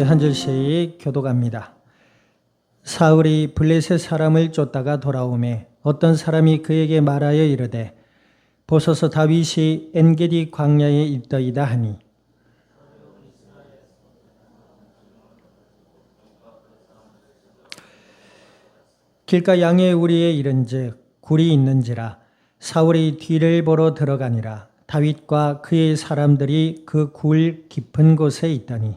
한 절씩 교독합니다. 사울이 블레셋 사람을 쫓다가 돌아오매 어떤 사람이 그에게 말하여 이르되 보소서 다윗이 엔게디 광야에 있더이다 하니 길가 양의 우리에 이른즉 굴이 있는지라 사울이 뒤를 보러 들어가니라 다윗과 그의 사람들이 그 굴 깊은 곳에 있더니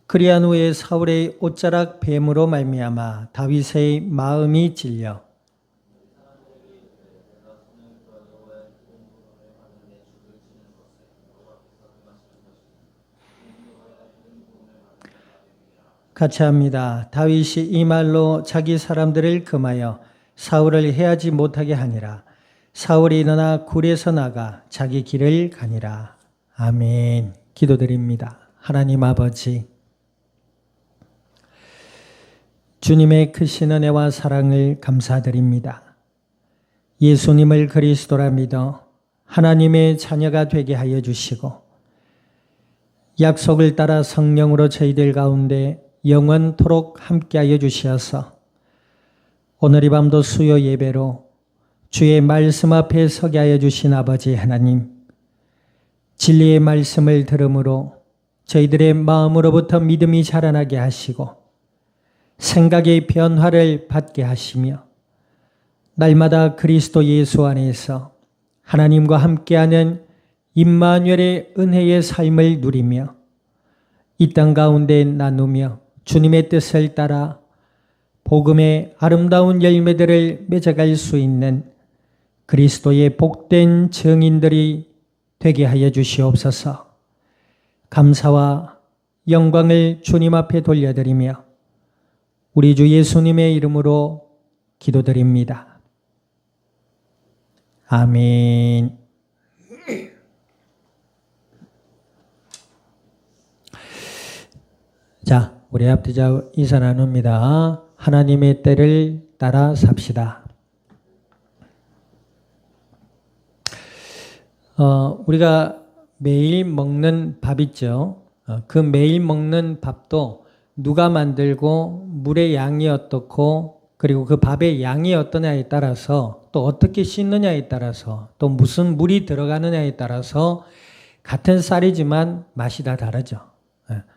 그리한 후에 사울의 옷자락 뱀으로 말미암아 다윗의 마음이 찔려 같이 합니다. 다윗이 이 말로 자기 사람들을 금하여 사울을 해하지 못하게 하니라. 사울이 일어나 굴에서 나가 자기 길을 가니라. 아멘. 기도드립니다. 하나님 아버지, 주님의 크신 은혜와 사랑을 감사드립니다. 예수님을 그리스도라 믿어 하나님의 자녀가 되게 하여 주시고 약속을 따라 성령으로 저희들 가운데 영원토록 함께하여 주시어서 오늘 이 밤도 수요 예배로 주의 말씀 앞에 서게 하여 주신 아버지 하나님, 진리의 말씀을 들음으로 저희들의 마음으로부터 믿음이 자라나게 하시고 생각의 변화를 받게 하시며 날마다 그리스도 예수 안에서 하나님과 함께하는 임마누엘의 은혜의 삶을 누리며 이 땅 가운데 나누며 주님의 뜻을 따라 복음의 아름다운 열매들을 맺어갈 수 있는 그리스도의 복된 증인들이 되게 하여 주시옵소서. 감사와 영광을 주님 앞에 돌려드리며 우리 주 예수님의 이름으로 기도드립니다. 아멘. 자, 우리 앞뒤자 인사 나눕니다. 하나님의 때를 따라 삽시다. 우리가 매일 먹는 밥 있죠. 그 매일 먹는 밥도 누가 만들고 물의 양이 어떻고 그리고 그 밥의 양이 어떠냐에 따라서 또 어떻게 씻느냐에 따라서 또 무슨 물이 들어가느냐에 따라서 같은 쌀이지만 맛이 다 다르죠.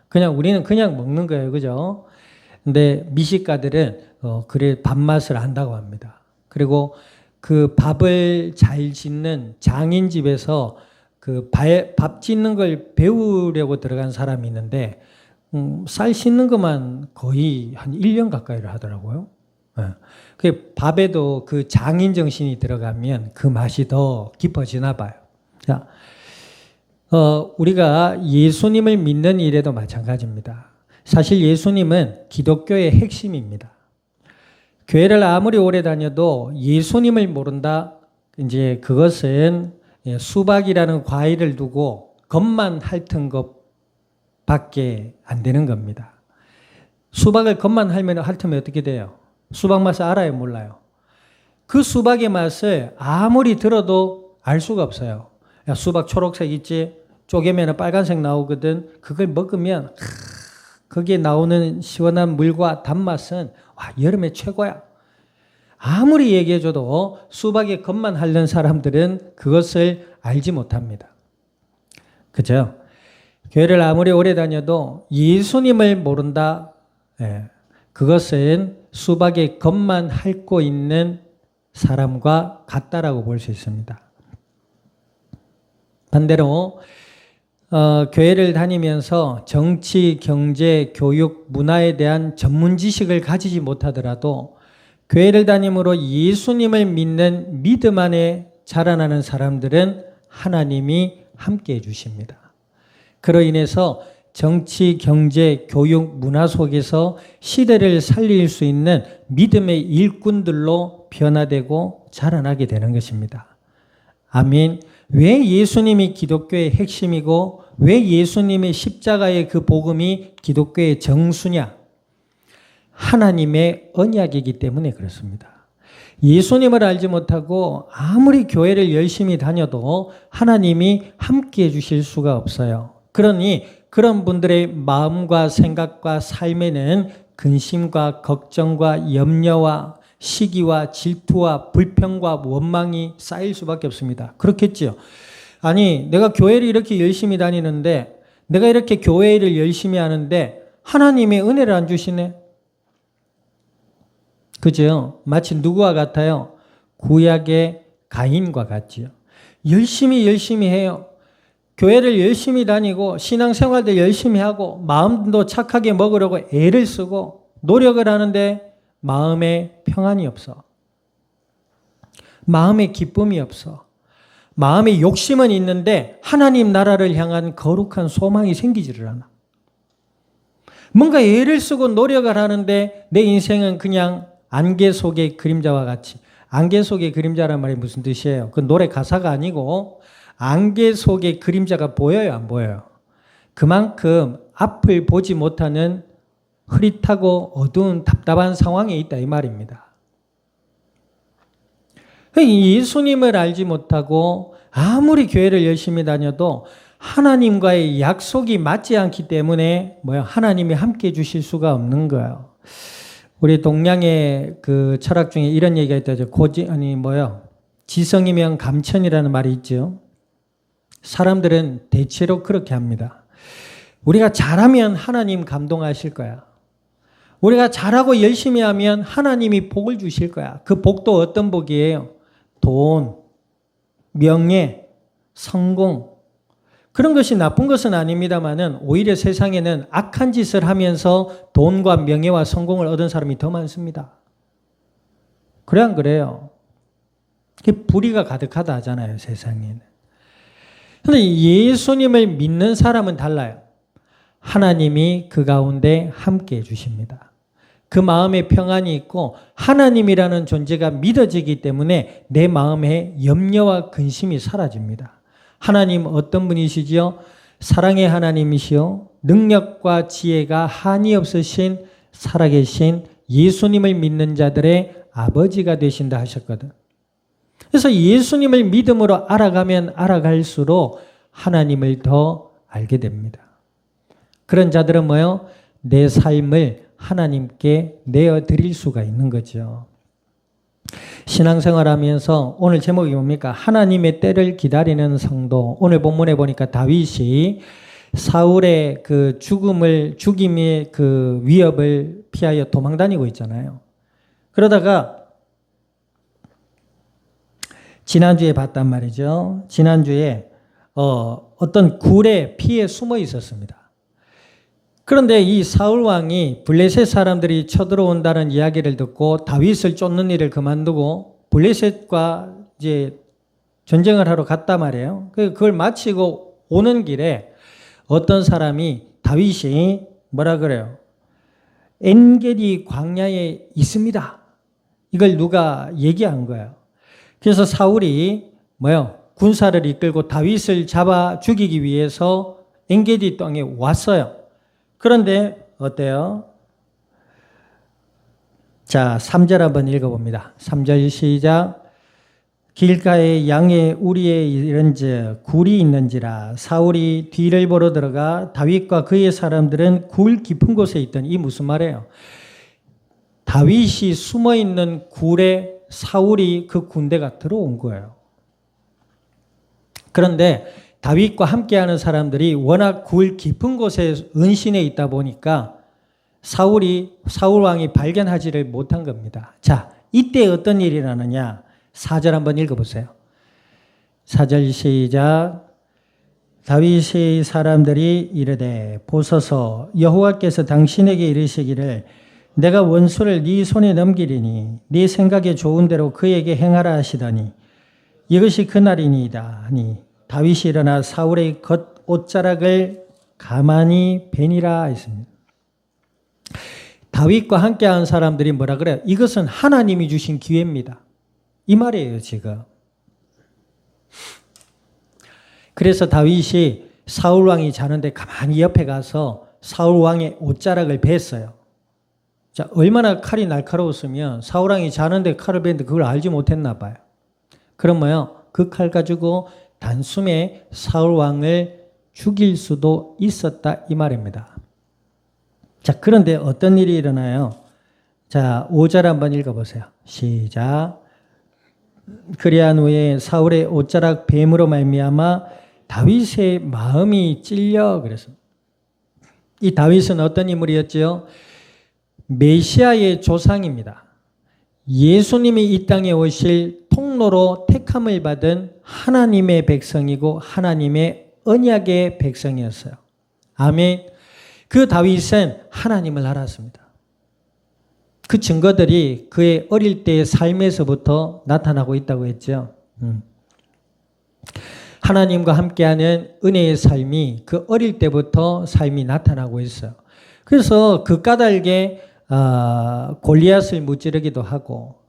그냥 우리는 그냥 먹는 거예요. 그죠? 근데 미식가들은 그래 밥맛을 안다고 합니다. 그리고 그 밥을 잘 짓는 장인 집에서 그 밥 짓는 걸 배우려고 들어간 사람이 있는데 쌀 씻는 것만 거의 한 1년 가까이를 하더라고요. 그 밥에도 그 장인 정신이 들어가면 그 맛이 더 깊어지나 봐요. 자, 우리가 예수님을 믿는 일에도 마찬가지입니다. 사실 예수님은 기독교의 핵심입니다. 교회를 아무리 오래 다녀도 예수님을 모른다, 이제 그것은 수박이라는 과일을 두고 겉만 핥은 것밖에 안 되는 겁니다. 수박을 겉만 핥으면 어떻게 돼요? 수박 맛을 알아요, 몰라요? 그 수박의 맛을 아무리 들어도 알 수가 없어요. 야, 수박 초록색 있지? 쪼개면 빨간색 나오거든. 그걸 먹으면 거기에 나오는 시원한 물과 단맛은 와, 여름에 최고야. 아무리 얘기해줘도 수박의 겉만 핥는 사람들은 그것을 알지 못합니다. 그죠? 교회를 아무리 오래 다녀도 예수님을 모른다. 그것은 수박의 겉만 핥고 있는 사람과 같다라고 볼 수 있습니다. 반대로 교회를 다니면서 정치, 경제, 교육, 문화에 대한 전문 지식을 가지지 못하더라도 교회를 다님으로 예수님을 믿는 믿음 안에 자라나는 사람들은 하나님이 함께 해주십니다. 그로 인해서 정치, 경제, 교육, 문화 속에서 시대를 살릴 수 있는 믿음의 일꾼들로 변화되고 자라나게 되는 것입니다. 아멘. 왜 예수님이 기독교의 핵심이고 왜 예수님의 십자가의 그 복음이 기독교의 정수냐? 하나님의 언약이기 때문에 그렇습니다. 예수님을 알지 못하고 아무리 교회를 열심히 다녀도 하나님이 함께 해주실 수가 없어요. 그러니 그런 분들의 마음과 생각과 삶에는 근심과 걱정과 염려와 시기와 질투와 불평과 원망이 쌓일 수밖에 없습니다. 그렇겠지요. 아니, 내가 교회를 이렇게 열심히 다니는데, 내가 이렇게 교회를 열심히 하는데 하나님의 은혜를 안 주시네. 그죠? 마치 누구와 같아요? 구약의 가인과 같지요. 열심히 해요. 교회를 열심히 다니고 신앙생활도 열심히 하고 마음도 착하게 먹으려고 애를 쓰고 노력을 하는데 마음에 평안이 없어. 마음에 기쁨이 없어. 마음에 욕심은 있는데 하나님 나라를 향한 거룩한 소망이 생기지를 않아. 뭔가 애를 쓰고 노력을 하는데 내 인생은 그냥 안개 속의 그림자와 같이. 안개 속의 그림자란 말이 무슨 뜻이에요? 그 노래 가사가 아니고 안개 속의 그림자가 보여요, 안 보여요? 그만큼 앞을 보지 못하는 흐릿하고 어두운 답답한 상황에 있다 이 말입니다. 예수님을 알지 못하고 아무리 교회를 열심히 다녀도 하나님과의 약속이 맞지 않기 때문에 하나님이 함께 해 주실 수가 없는 거예요. 우리 동양의 그 철학 중에 이런 얘기가 있다죠. 지성이면 감천이라는 말이 있죠. 사람들은 대체로 그렇게 합니다. 우리가 잘하면 하나님 감동하실 거야. 우리가 잘하고 열심히 하면 하나님이 복을 주실 거야. 그 복도 어떤 복이에요? 돈, 명예, 성공. 그런 것이 나쁜 것은 아닙니다만은 오히려 세상에는 악한 짓을 하면서 돈과 명예와 성공을 얻은 사람이 더 많습니다. 그래 안 그래요? 불의가 가득하다 하잖아요, 세상에는. 그런데 예수님을 믿는 사람은 달라요. 하나님이 그 가운데 함께 해 주십니다. 그 마음에 평안이 있고 하나님이라는 존재가 믿어지기 때문에 내 마음에 염려와 근심이 사라집니다. 하나님 어떤 분이시지요? 사랑의 하나님이시요 능력과 지혜가 한이 없으신 살아계신 예수님을 믿는 자들의 아버지가 되신다 하셨거든. 그래서 예수님을 믿음으로 알아가면 알아갈수록 하나님을 더 알게 됩니다. 그런 자들은 뭐예요? 내 삶을 하나님께 내어드릴 수가 있는 거죠. 신앙생활하면서 오늘 제목이 뭡니까? 하나님의 때를 기다리는 성도. 오늘 본문에 보니까 다윗이 사울의 그 죽임의 그 위협을 피하여 도망다니고 있잖아요. 그러다가 지난주에 봤단 말이죠. 지난주에 어떤 굴에 피해 숨어 있었습니다. 그런데 이 사울 왕이 블레셋 사람들이 쳐들어온다는 이야기를 듣고 다윗을 쫓는 일을 그만두고 블레셋과 이제 전쟁을 하러 갔단 말이에요. 그걸 마치고 오는 길에 어떤 사람이 다윗이 뭐라 그래요? 엔게디 광야에 있습니다. 이걸 누가 얘기한 거예요. 그래서 사울이 군사를 이끌고 다윗을 잡아 죽이기 위해서 엔게디 땅에 왔어요. 그런데 어때요? 자, 3절 한번 읽어봅니다. 3절 시작. 길가에 양의 우리에 이른즉 굴이 있는지라 사울이 뒤를 보러 들어가 다윗과 그의 사람들은 굴 깊은 곳에 있더니 이 무슨 말이에요? 다윗이 숨어있는 굴에 사울이 그 군대가 들어온 거예요. 그런데 다윗과 함께하는 사람들이 워낙 굴 깊은 곳에 은신해 있다 보니까 사울 왕이 발견하지를 못한 겁니다. 자, 이때 어떤 일이 일어나느냐? 4절 한번 읽어보세요. 4절 시작. 다윗의 사람들이 이르되 보소서 여호와께서 당신에게 이르시기를 내가 원수를 네 손에 넘기리니 네 생각에 좋은 대로 그에게 행하라 하시더니 이것이 그날이니이다 하니 다윗이 일어나 사울의 겉 옷자락을 가만히 베니라 했습니다. 다윗과 함께한 사람들이 뭐라 그래요? 이것은 하나님이 주신 기회입니다. 이 말이에요, 지금. 그래서 다윗이 사울 왕이 자는데 가만히 옆에 가서 사울 왕의 옷자락을 뱄어요. 자, 얼마나 칼이 날카로웠으면 사울 왕이 자는데 칼을 뱄는데 그걸 알지 못했나 봐요. 그러면 그 칼 가지고 단숨에 사울 왕을 죽일 수도 있었다 이 말입니다. 자, 그런데 어떤 일이 일어나요? 자, 5절 한번 읽어보세요. 시작. 그리한 후에 사울의 옷자락 뱀으로 말미암아 다윗의 마음이 찔려 그랬습니다. 이 다윗은 어떤 인물이었죠? 메시아의 조상입니다. 예수님이 이 땅에 오실 통로로 택함을 받은 하나님의 백성이고 하나님의 언약의 백성이었어요. 아멘. 그 다윗은 하나님을 알았습니다. 그 증거들이 그의 어릴 때의 삶에서부터 나타나고 있다고 했죠. 하나님과 함께하는 은혜의 삶이 그 어릴 때부터 삶이 나타나고 있어요. 그래서 그 까닭에 골리앗을 무찌르기도 하고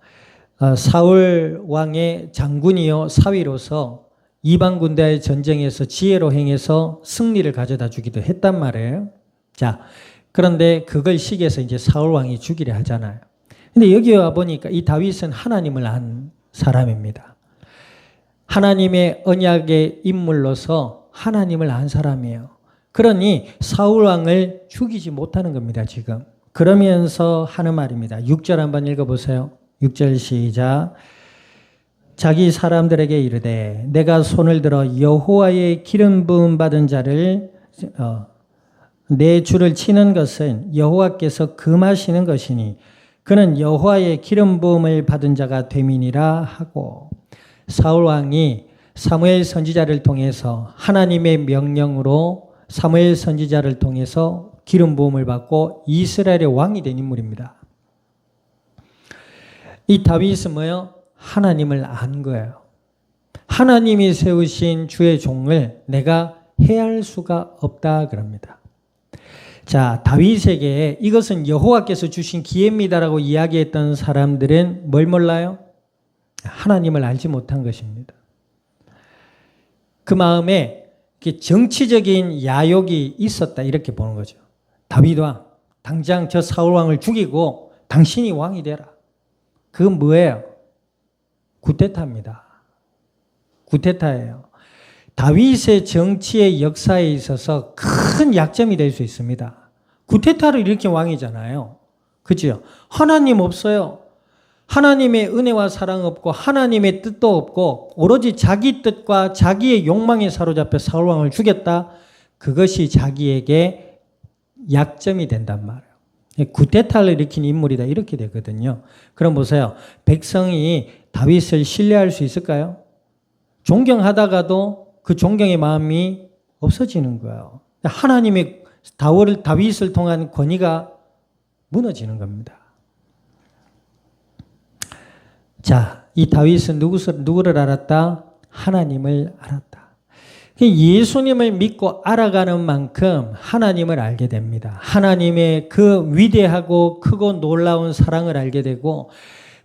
사울 왕의 장군이요 사위로서 이방 군대의 전쟁에서 지혜로 행해서 승리를 가져다 주기도 했단 말이에요. 자, 그런데 그걸 시기해서 이제 사울 왕이 죽이려 하잖아요. 근데 여기 와 보니까 이 다윗은 하나님을 안 사람입니다. 하나님의 언약의 인물로서 하나님을 안 사람이에요. 그러니 사울 왕을 죽이지 못하는 겁니다, 지금. 그러면서 하는 말입니다. 6절 한번 읽어보세요. 6절 시작. 자기 사람들에게 이르되 내가 손을 들어 여호와의 기름 부음 받은 자를 내 주를 치는 것은 여호와께서 금하시는 것이니 그는 여호와의 기름 부음을 받은 자가 됨이니라 하고 사울 왕이 사무엘 선지자를 통해서 하나님의 명령으로 사무엘 선지자를 통해서 기름 부음을 받고 이스라엘의 왕이 된 인물입니다. 이 다윗은 뭐예요? 하나님을 안 거예요. 하나님이 세우신 주의 종을 내가 해할 수가 없다 그럽니다. 자, 다윗에게 이것은 여호와께서 주신 기회입니다라고 이야기했던 사람들은 뭘 몰라요? 하나님을 알지 못한 것입니다. 그 마음에 정치적인 야욕이 있었다 이렇게 보는 거죠. 다윗아, 당장 저 사울 왕을 죽이고 당신이 왕이 되라. 그건 뭐예요? 구테타입니다. 구테타예요. 다윗의 정치의 역사에 있어서 큰 약점이 될 수 있습니다. 구테타를 일으킨 왕이잖아요. 그죠? 하나님 없어요. 하나님의 은혜와 사랑 없고 하나님의 뜻도 없고 오로지 자기 뜻과 자기의 욕망에 사로잡혀 사울 왕을 죽였다. 그것이 자기에게 약점이 된단 말이에요. 구테타를 일으킨 인물이다 이렇게 되거든요. 그럼 보세요. 백성이 다윗을 신뢰할 수 있을까요? 존경하다가도 그 존경의 마음이 없어지는 거예요. 하나님의 다윗을 통한 권위가 무너지는 겁니다. 자, 이 다윗은 누구를 알았다? 하나님을 알았다. 예수님을 믿고 알아가는 만큼 하나님을 알게 됩니다. 하나님의 그 위대하고 크고 놀라운 사랑을 알게 되고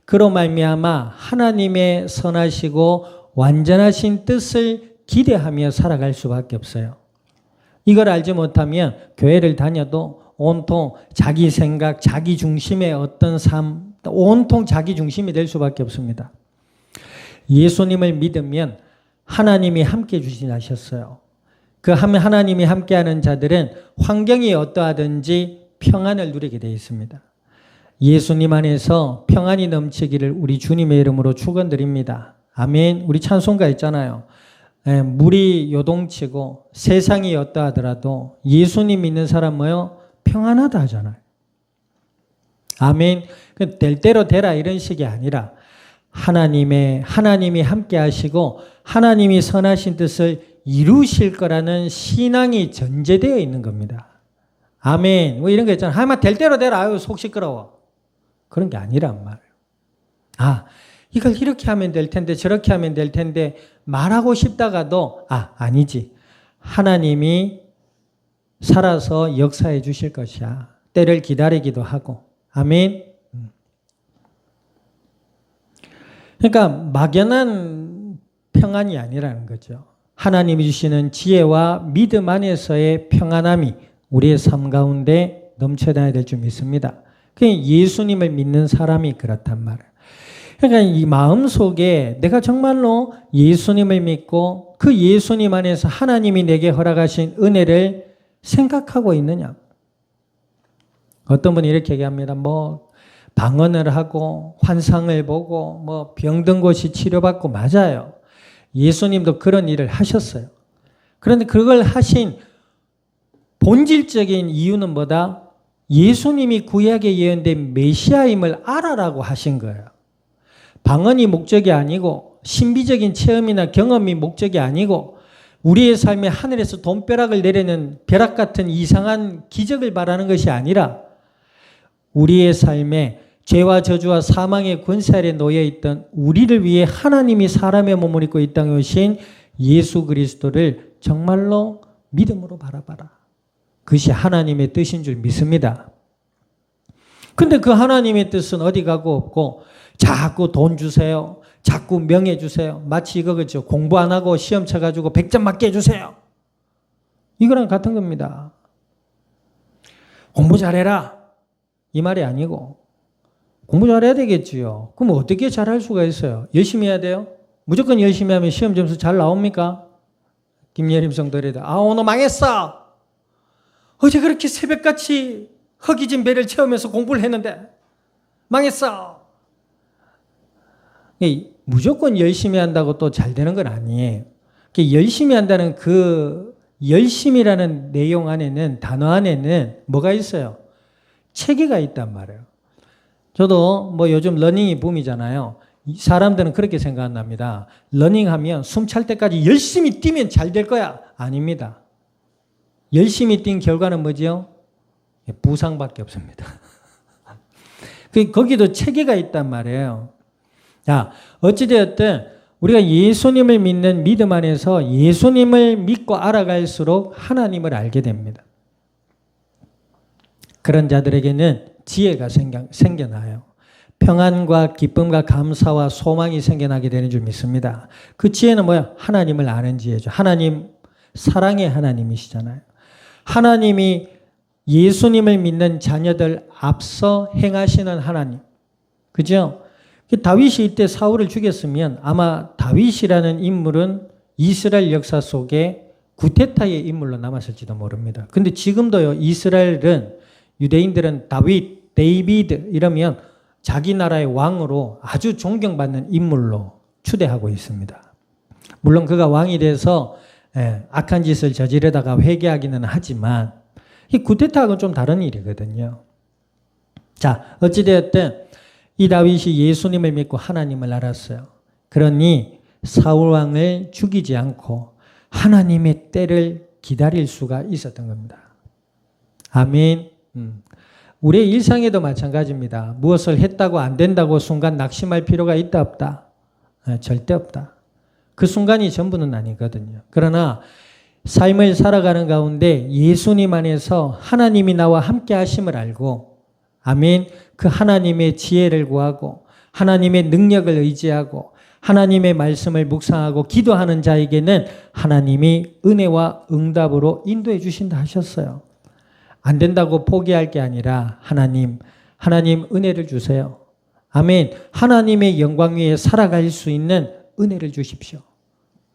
그로 말미암아 하나님의 선하시고 완전하신 뜻을 기대하며 살아갈 수밖에 없어요. 이걸 알지 못하면 교회를 다녀도 온통 자기 생각, 자기 중심의 어떤 삶, 온통 자기 중심이 될 수밖에 없습니다. 예수님을 믿으면 하나님이 함께 주시나셨어요. 그 하나님이 함께하는 자들은 환경이 어떠하든지 평안을 누리게 되어 있습니다. 예수님 안에서 평안이 넘치기를 우리 주님의 이름으로 축원드립니다. 아멘. 우리 찬송가 있잖아요. 물이 요동치고 세상이 어떠하더라도 예수님 믿는 사람 뭐요? 평안하다 하잖아요. 아멘. 될 대로 되라 이런 식이 아니라 하나님이 함께 하시고 하나님이 선하신 뜻을 이루실 거라는 신앙이 전제되어 있는 겁니다. 아멘. 뭐 이런 거 있잖아요. 하나님 될 대로 되라. 아유 속 시끄러워. 그런 게 아니란 말이에요. 이걸 이렇게 하면 될 텐데 저렇게 하면 될 텐데 말하고 싶다가도 아니지. 하나님이 살아서 역사해 주실 것이야. 때를 기다리기도 하고. 아멘. 그러니까 막연한 평안이 아니라는 거죠. 하나님이 주시는 지혜와 믿음 안에서의 평안함이 우리의 삶 가운데 넘쳐나야 될 줄 믿습니다. 그게 예수님을 믿는 사람이 그렇단 말이에요. 그러니까 이 마음속에 내가 정말로 예수님을 믿고 그 예수님 안에서 하나님이 내게 허락하신 은혜를 생각하고 있느냐. 어떤 분이 이렇게 얘기합니다. 방언을 하고 환상을 보고 병든 곳이 치료받고 맞아요. 예수님도 그런 일을 하셨어요. 그런데 그걸 하신 본질적인 이유는 뭐다? 예수님이 구약에 예언된 메시아임을 알아라고 하신 거예요. 방언이 목적이 아니고 신비적인 체험이나 경험이 목적이 아니고 우리의 삶에 하늘에서 돈벼락을 내리는 벼락 같은 이상한 기적을 바라는 것이 아니라 우리의 삶에 죄와 저주와 사망의 권세 아래 놓여 있던 우리를 위해 하나님이 사람의 몸을 입고 이 땅에 오신 예수 그리스도를 정말로 믿음으로 바라봐라. 그것이 하나님의 뜻인 줄 믿습니다. 근데 그 하나님의 뜻은 어디 가고 없고 자꾸 돈 주세요. 자꾸 명예 주세요. 마치 이거 그렇죠. 공부 안 하고 시험 쳐가지고 100점 맞게 해주세요. 이거랑 같은 겁니다. 공부 잘해라. 이 말이 아니고 공부 잘해야 되겠지요. 그럼 어떻게 잘할 수가 있어요? 열심히 해야 돼요? 무조건 열심히 하면 시험 점수 잘 나옵니까? 김예림 성도래도 오늘 망했어. 어제 그렇게 새벽같이 허기진 배를 채우면서 공부를 했는데 망했어. 무조건 열심히 한다고 또 잘 되는 건 아니에요. 열심히 한다는 그 열심이라는 내용 안에는 단어 안에는 뭐가 있어요? 체계가 있단 말이에요. 저도 요즘 러닝이 붐이잖아요. 사람들은 그렇게 생각합니다. 러닝하면 숨 찰 때까지 열심히 뛰면 잘 될 거야. 아닙니다. 열심히 뛴 결과는 뭐지요? 부상밖에 없습니다. 거기도 체계가 있단 말이에요. 자, 어찌되었든 우리가 예수님을 믿는 믿음 안에서 예수님을 믿고 알아갈수록 하나님을 알게 됩니다. 그런 자들에게는 지혜가 생겨나요. 평안과 기쁨과 감사와 소망이 생겨나게 되는 줄 믿습니다. 그 지혜는 뭐야? 하나님을 아는 지혜죠. 하나님, 사랑의 하나님이시잖아요. 하나님이 예수님을 믿는 자녀들 앞서 행하시는 하나님. 그죠? 다윗이 이때 사울을 죽였으면 아마 다윗이라는 인물은 이스라엘 역사 속에 구테타의 인물로 남았을지도 모릅니다. 근데 지금도요, 이스라엘은 유대인들은 다윗, 데이비드 이러면 자기 나라의 왕으로 아주 존경받는 인물로 추대하고 있습니다. 물론 그가 왕이 돼서 악한 짓을 저지르다가 회개하기는 하지만 이 구테타하고는 좀 다른 일이거든요. 자, 어찌되었든 이 다윗이 예수님을 믿고 하나님을 알았어요. 그러니 사울 왕을 죽이지 않고 하나님의 때를 기다릴 수가 있었던 겁니다. 아멘. 우리의 일상에도 마찬가지입니다. 무엇을 했다고 안 된다고 순간 낙심할 필요가 있다 없다? 절대 없다. 그 순간이 전부는 아니거든요. 그러나 삶을 살아가는 가운데 예수님 안에서 하나님이 나와 함께 하심을 알고 아멘. 그 하나님의 지혜를 구하고 하나님의 능력을 의지하고 하나님의 말씀을 묵상하고 기도하는 자에게는 하나님이 은혜와 응답으로 인도해 주신다 하셨어요. 안 된다고 포기할 게 아니라 하나님 은혜를 주세요. 아멘. 하나님의 영광 위에 살아갈 수 있는 은혜를 주십시오.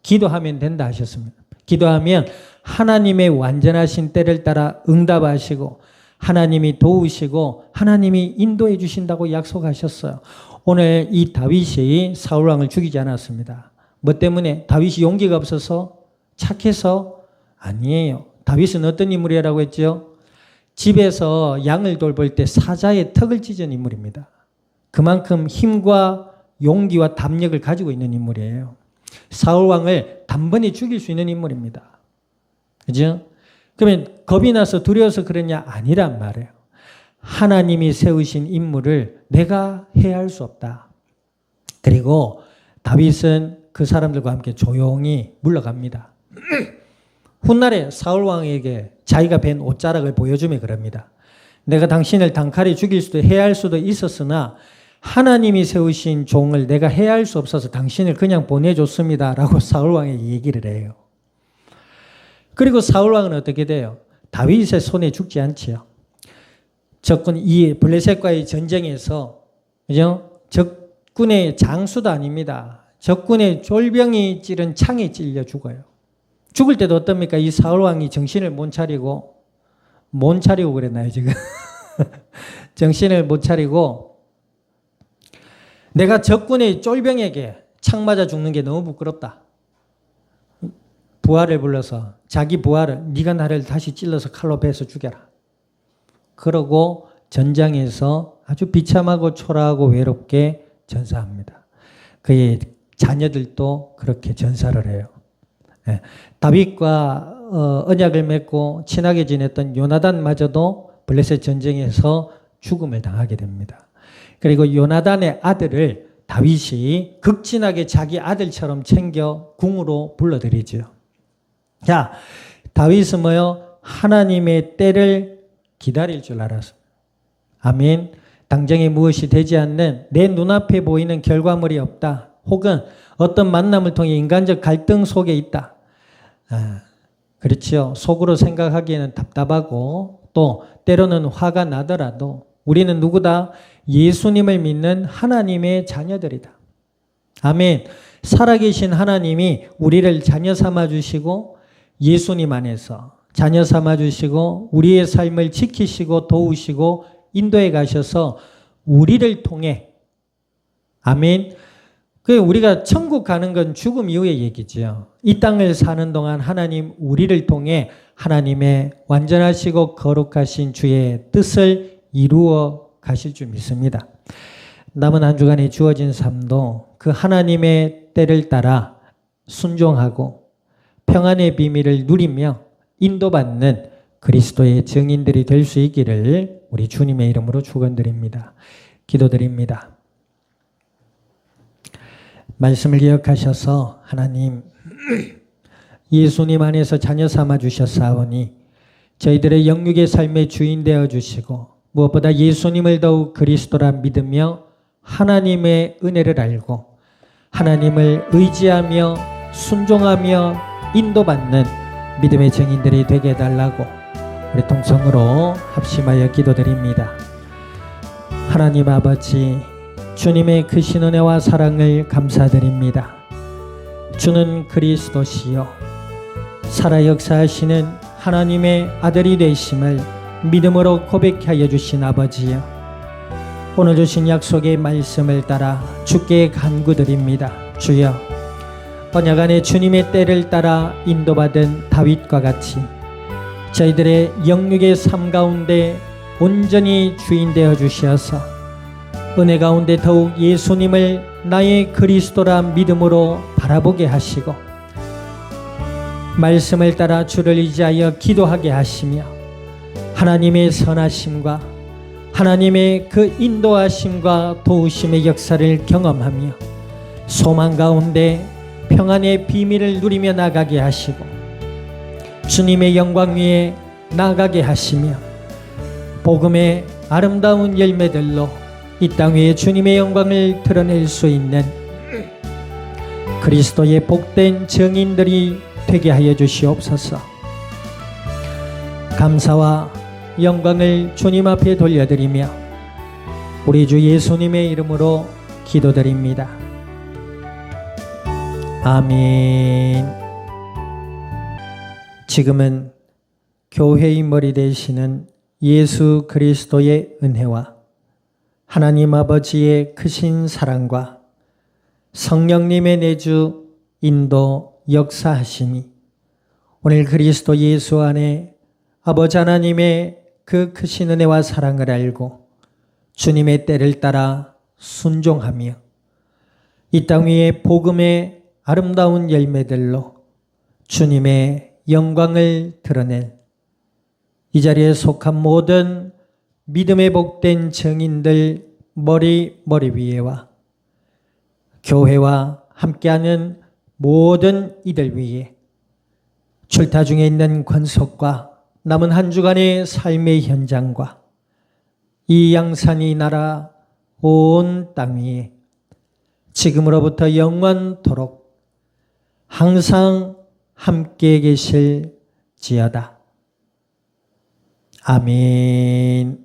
기도하면 된다 하셨습니다. 기도하면 하나님의 완전하신 때를 따라 응답하시고 하나님이 도우시고 하나님이 인도해 주신다고 약속하셨어요. 오늘 이 다윗이 사울왕을 죽이지 않았습니다. 뭐 때문에? 다윗이 용기가 없어서? 착해서? 아니에요. 다윗은 어떤 인물이라고 했죠? 집에서 양을 돌볼 때 사자의 턱을 찢은 인물입니다. 그만큼 힘과 용기와 담력을 가지고 있는 인물이에요. 사울왕을 단번에 죽일 수 있는 인물입니다. 그죠? 그러면 겁이 나서 두려워서 그러냐? 아니란 말이에요. 하나님이 세우신 임무를 내가 해야 할 수 없다. 그리고 다윗은 그 사람들과 함께 조용히 물러갑니다. 훗날에 사울왕에게 자기가 벤 옷자락을 보여주며 그럽니다. 내가 당신을 단칼에 죽일 수도 해야 할 수도 있었으나 하나님이 세우신 종을 내가 해야 할 수 없어서 당신을 그냥 보내줬습니다. 라고 사울왕에게 얘기를 해요. 그리고 사울 왕은 어떻게 돼요? 다윗의 손에 죽지 않지요. 적군 이 블레셋과의 전쟁에서 그죠? 적군의 장수도 아닙니다. 적군의 졸병이 찌른 창에 찔려 죽어요. 죽을 때도 어떻습니까? 이 사울 왕이 정신을 못 차리고 그랬나요, 지금? 정신을 못 차리고 내가 적군의 쫄병에게 창 맞아 죽는 게 너무 부끄럽다. 부하를 불러서 자기 부하를 네가 나를 다시 찔러서 칼로 베서 죽여라. 그러고 전장에서 아주 비참하고 초라하고 외롭게 전사합니다. 그의 자녀들도 그렇게 전사를 해요. 다윗과 언약을 맺고 친하게 지냈던 요나단마저도 블레셋 전쟁에서 죽음을 당하게 됩니다. 그리고 요나단의 아들을 다윗이 극진하게 자기 아들처럼 챙겨 궁으로 불러들이죠. 자, 다윗은 뭐요? 하나님의 때를 기다릴 줄 알았습니다. 아멘. 당장에 무엇이 되지 않는 내 눈앞에 보이는 결과물이 없다. 혹은 어떤 만남을 통해 인간적 갈등 속에 있다. 그렇죠. 속으로 생각하기에는 답답하고 또 때로는 화가 나더라도 우리는 누구다? 예수님을 믿는 하나님의 자녀들이다. 아멘. 살아계신 하나님이 우리를 자녀 삼아 주시고 예수님 안에서 자녀 삼아 주시고 우리의 삶을 지키시고 도우시고 인도해 가셔서 우리를 통해 아멘. 그 우리가 천국 가는 건 죽음 이후의 얘기죠. 이 땅을 사는 동안 하나님 우리를 통해 하나님의 완전하시고 거룩하신 주의 뜻을 이루어 가실 줄 믿습니다. 남은 한 주간에 주어진 삶도 그 하나님의 때를 따라 순종하고 평안의 비밀을 누리며 인도받는 그리스도의 증인들이 될 수 있기를 우리 주님의 이름으로 축원드립니다. 기도드립니다. 말씀을 기억하셔서 하나님 예수님 안에서 자녀 삼아 주셨사오니 저희들의 영육의 삶의 주인 되어 주시고 무엇보다 예수님을 더욱 그리스도라 믿으며 하나님의 은혜를 알고 하나님을 의지하며 순종하며 인도받는 믿음의 증인들이 되게 해달라고 우리 동성으로 합심하여 기도드립니다. 하나님 아버지 주님의 크신 은혜와 사랑을 감사드립니다. 주는 그리스도시요 살아 역사하시는 하나님의 아들이 되심을 믿음으로 고백하여 주신 아버지여 오늘 주신 약속의 말씀을 따라 주께 간구드립니다. 주여 언약 안에 주님의 때를 따라 인도받은 다윗과 같이 저희들의 영육의 삶 가운데 온전히 주인 되어 주시어서 은혜 가운데 더욱 예수님을 나의 그리스도라 믿음으로 바라보게 하시고 말씀을 따라 주를 의지하여 기도하게 하시며 하나님의 선하심과 하나님의 그 인도하심과 도우심의 역사를 경험하며 소망 가운데 평안의 비밀을 누리며 나가게 하시고 주님의 영광 위에 나가게 하시며 복음의 아름다운 열매들로 이 땅 위에 주님의 영광을 드러낼 수 있는 그리스도의 복된 증인들이 되게 하여 주시옵소서. 감사와 영광을 주님 앞에 돌려드리며 우리 주 예수님의 이름으로 기도드립니다. 아멘. 지금은 교회의 머리 되시는 예수 그리스도의 은혜와 하나님 아버지의 크신 사랑과 성령님의 내주 인도 역사하심이 오늘 그리스도 예수 안에 아버지 하나님의 그 크신 은혜와 사랑을 알고 주님의 때를 따라 순종하며 이 땅 위에 복음의 아름다운 열매들로 주님의 영광을 드러낼 이 자리에 속한 모든 믿음의 복된 증인들 머리 위에와 교회와 함께하는 모든 이들 위에 출타 중에 있는 권속과 남은 한 주간의 삶의 현장과 이 양산이 나라 온 땅 위에 지금으로부터 영원토록 항상 함께 계실 아멘.